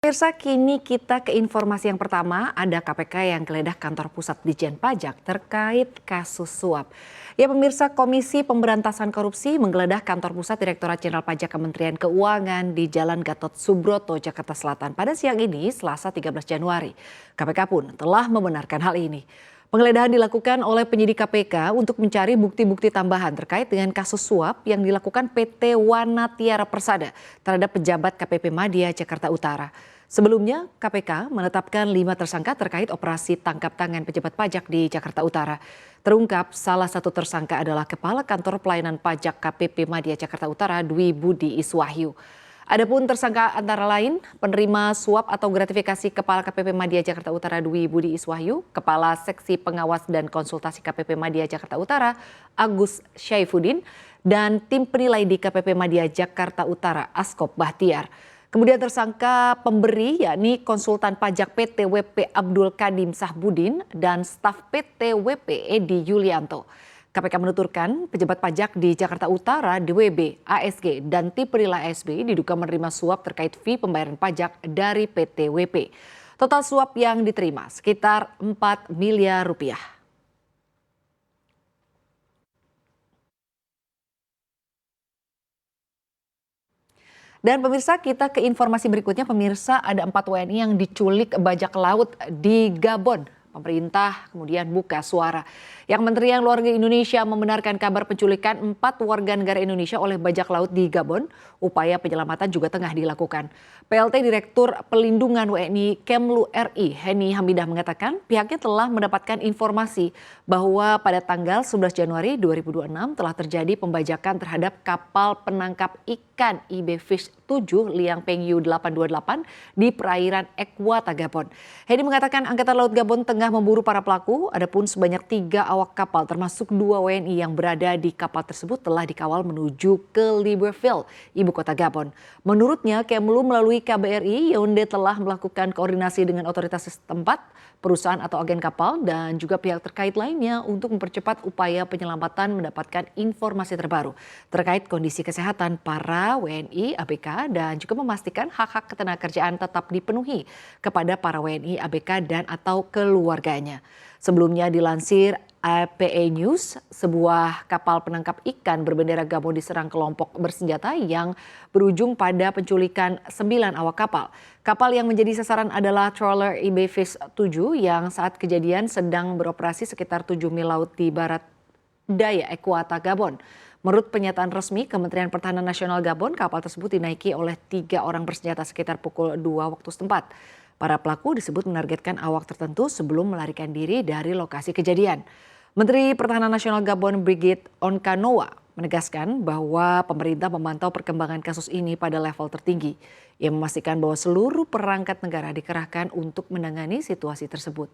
Pemirsa, kini kita ke informasi yang pertama. Ada KPK yang geledah kantor pusat Ditjen Pajak terkait kasus suap. Ya pemirsa, Komisi Pemberantasan Korupsi menggeledah kantor pusat Direktorat Jenderal Pajak Kementerian Keuangan di Jalan Gatot Subroto, Jakarta Selatan pada siang ini, Selasa 13 Januari. KPK pun telah membenarkan hal ini. Penggeledahan dilakukan oleh penyidik KPK untuk mencari bukti-bukti tambahan terkait dengan kasus suap yang dilakukan PT Wana Tiara Persada terhadap pejabat KPP Madya Jakarta Utara. Sebelumnya, KPK menetapkan 5 tersangka terkait operasi tangkap tangan pejabat pajak di Jakarta Utara. Terungkap salah satu tersangka adalah Kepala Kantor Pelayanan Pajak KPP Madya Jakarta Utara Dwi Budi Iswahyu. Adapun tersangka antara lain penerima suap atau gratifikasi Kepala KPP Madya Jakarta Utara Dwi Budi Iswahyu, Kepala Seksi Pengawas dan Konsultasi KPP Madya Jakarta Utara Agus Syaifuddin, dan tim penilai di KPP Madya Jakarta Utara Askop Bahtiar. Kemudian tersangka pemberi yakni konsultan pajak PT WP Abdul Kadim Sahbudin dan staf PT WP Edi Yulianto. KPK menuturkan pejabat pajak di Jakarta Utara, DWB, ASG, dan tim penilai ASB diduga menerima suap terkait fee pembayaran pajak dari PT WP. Total suap yang diterima sekitar 4 miliar rupiah. Dan pemirsa, kita ke informasi berikutnya. Pemirsa, ada 4 WNI yang diculik bajak laut di Gabon. Pemerintah kemudian buka suara. Yang Kementerian Luar Negeri Indonesia membenarkan kabar penculikan 4 warga negara Indonesia oleh bajak laut di Gabon. Upaya penyelamatan juga tengah dilakukan. PLT Direktur Pelindungan WNI Kemlu RI Heni Hamidah mengatakan pihaknya telah mendapatkan informasi bahwa pada tanggal 11 Januari 2026 telah terjadi pembajakan terhadap kapal penangkap ikan IB Fish 7 Liang Pengyu 828 di perairan Ekwata Gabon. Heni mengatakan Angkatan Laut Gabon tengah memburu para pelaku, adapun sebanyak 3 awak kapal termasuk 2 WNI yang berada di kapal tersebut telah dikawal menuju ke Libreville, ibu kota Gabon. Menurutnya, Kemlu melalui KBRI Yaounde telah melakukan koordinasi dengan otoritas setempat, perusahaan atau agen kapal, dan juga pihak terkait lainnya untuk mempercepat upaya penyelamatan mendapatkan informasi terbaru terkait kondisi kesehatan para WNI ABK dan juga memastikan hak-hak ketenagakerjaan tetap dipenuhi kepada para WNI ABK dan atau keluarganya. Sebelumnya dilansir APE News, sebuah kapal penangkap ikan berbendera Gabon diserang kelompok bersenjata yang berujung pada penculikan 9 awak kapal. Kapal yang menjadi sasaran adalah trawler IB Fish 7 yang saat kejadian sedang beroperasi sekitar 7 mil laut di barat daya Ekwata Gabon. Menurut pernyataan resmi Kementerian Pertahanan Nasional Gabon, kapal tersebut dinaiki oleh 3 orang bersenjata sekitar pukul 2 waktu setempat. Para pelaku disebut menargetkan awak tertentu sebelum melarikan diri dari lokasi kejadian. Menteri Pertahanan Nasional Gabon Brigit Onkanoa menegaskan bahwa pemerintah memantau perkembangan kasus ini pada level tertinggi. Ia memastikan bahwa seluruh perangkat negara dikerahkan untuk menangani situasi tersebut.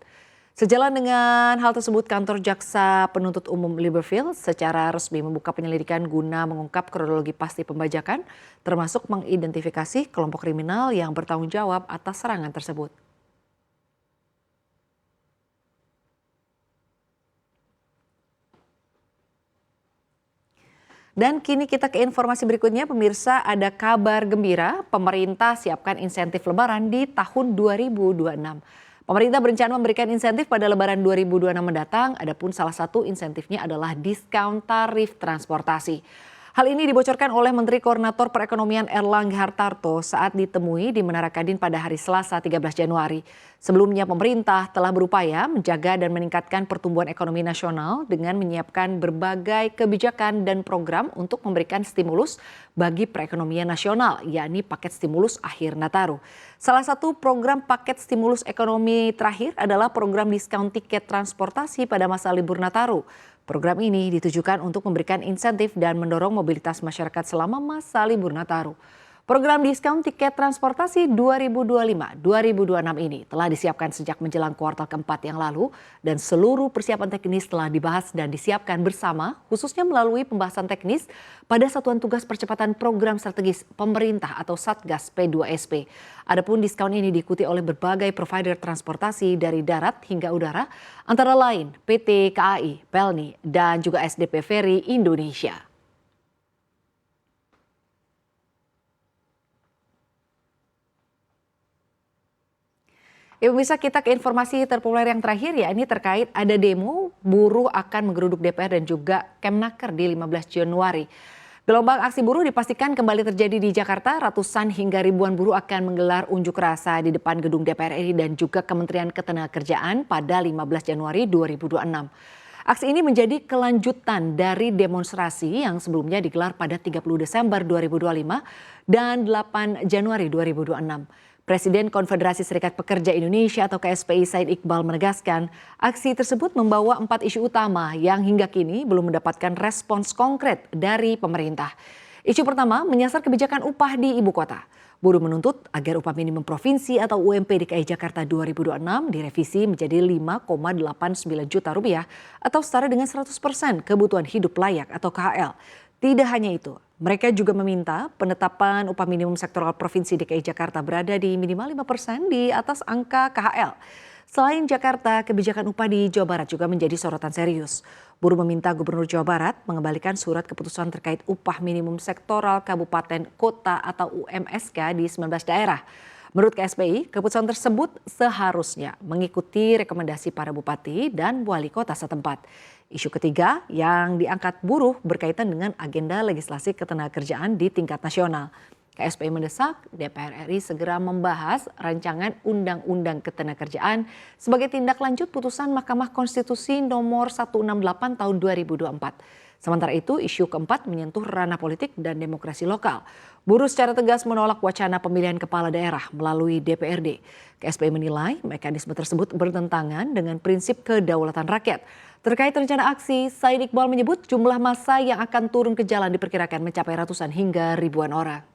Sejalan dengan hal tersebut, kantor Jaksa Penuntut Umum Libreville secara resmi membuka penyelidikan guna mengungkap kronologi pasti pembajakan, termasuk mengidentifikasi kelompok kriminal yang bertanggung jawab atas serangan tersebut. Dan kini kita ke informasi berikutnya, pemirsa, ada kabar gembira, pemerintah siapkan insentif lebaran di tahun 2026. Pemerintah berencana memberikan insentif pada Lebaran 2026 mendatang, adapun salah satu insentifnya adalah diskon tarif transportasi. Hal ini dibocorkan oleh Menteri Koordinator Perekonomian Erlangga Hartarto saat ditemui di Menara Kadin pada hari Selasa 13 Januari. Sebelumnya pemerintah telah berupaya menjaga dan meningkatkan pertumbuhan ekonomi nasional dengan menyiapkan berbagai kebijakan dan program untuk memberikan stimulus bagi perekonomian nasional, yakni paket stimulus akhir Nataru. Salah satu program paket stimulus ekonomi terakhir adalah program diskon tiket transportasi pada masa libur Nataru. Program ini ditujukan untuk memberikan insentif dan mendorong mobilitas masyarakat selama masa libur Nataru. Program diskon tiket transportasi 2025-2026 ini telah disiapkan sejak menjelang kuartal keempat yang lalu dan seluruh persiapan teknis telah dibahas dan disiapkan bersama, khususnya melalui pembahasan teknis pada Satuan Tugas Percepatan Program Strategis Pemerintah atau Satgas P2SP. Adapun diskon ini diikuti oleh berbagai provider transportasi dari darat hingga udara, antara lain PT KAI, Pelni, dan juga SDP Ferry Indonesia. Ya pemirsa, kita ke informasi terpopuler yang terakhir ya, ini terkait ada demo buruh akan menggeruduk DPR dan juga Kemnaker di 15 Januari. Gelombang aksi buruh dipastikan kembali terjadi di Jakarta. Ratusan hingga ribuan buruh akan menggelar unjuk rasa di depan gedung DPR RI dan juga Kementerian Ketenagakerjaan pada 15 Januari 2026. Aksi ini menjadi kelanjutan dari demonstrasi yang sebelumnya digelar pada 30 Desember 2025 dan 8 Januari 2026. Presiden Konfederasi Serikat Pekerja Indonesia atau KSPI Said Iqbal menegaskan aksi tersebut membawa 4 isu utama yang hingga kini belum mendapatkan respons konkret dari pemerintah. Isu pertama menyasar kebijakan upah di ibu kota. Buruh menuntut agar upah minimum provinsi atau UMP DKI Jakarta 2026 direvisi menjadi 5,89 juta rupiah atau setara dengan 100% kebutuhan hidup layak atau KHL. Tidak hanya itu, mereka juga meminta penetapan upah minimum sektoral Provinsi DKI Jakarta berada di minimal 5% di atas angka KHL. Selain Jakarta, kebijakan upah di Jawa Barat juga menjadi sorotan serius. Buruh meminta Gubernur Jawa Barat mengembalikan surat keputusan terkait upah minimum sektoral kabupaten kota atau UMSK di 19 daerah. Menurut KSPI, keputusan tersebut seharusnya mengikuti rekomendasi para bupati dan wali kota setempat. Isu ketiga yang diangkat buruh berkaitan dengan agenda legislasi ketenagakerjaan di tingkat nasional. KSPI mendesak DPR RI segera membahas rancangan Undang-Undang Ketenagakerjaan sebagai tindak lanjut putusan Mahkamah Konstitusi nomor 168 tahun 2024. Sementara itu, isu keempat menyentuh ranah politik dan demokrasi lokal. Buruh secara tegas menolak wacana pemilihan kepala daerah melalui DPRD. KSPI menilai mekanisme tersebut bertentangan dengan prinsip kedaulatan rakyat. Terkait rencana aksi, Said Iqbal menyebut jumlah massa yang akan turun ke jalan diperkirakan mencapai ratusan hingga ribuan orang.